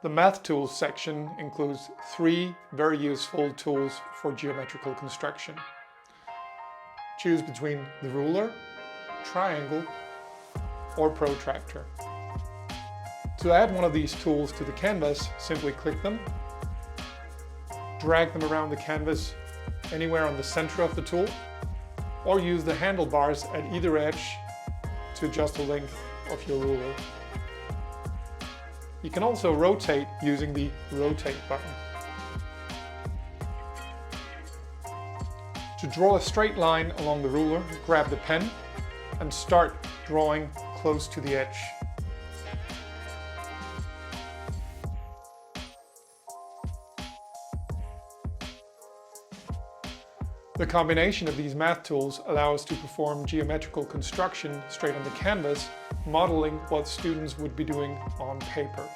The Math Tools section includes 3 very useful tools for geometrical construction. Choose between the ruler, triangle, or protractor. To add one of these tools to the canvas, simply click them, drag them around the canvas anywhere on the center of the tool, or use the handlebars at either edge to adjust the length of your ruler. You can also rotate using the rotate button. To draw a straight line along the ruler, grab the pen and start drawing close to the edge. The combination of these math tools allow us to perform geometrical construction straight on the canvas, modeling what students would be doing on paper.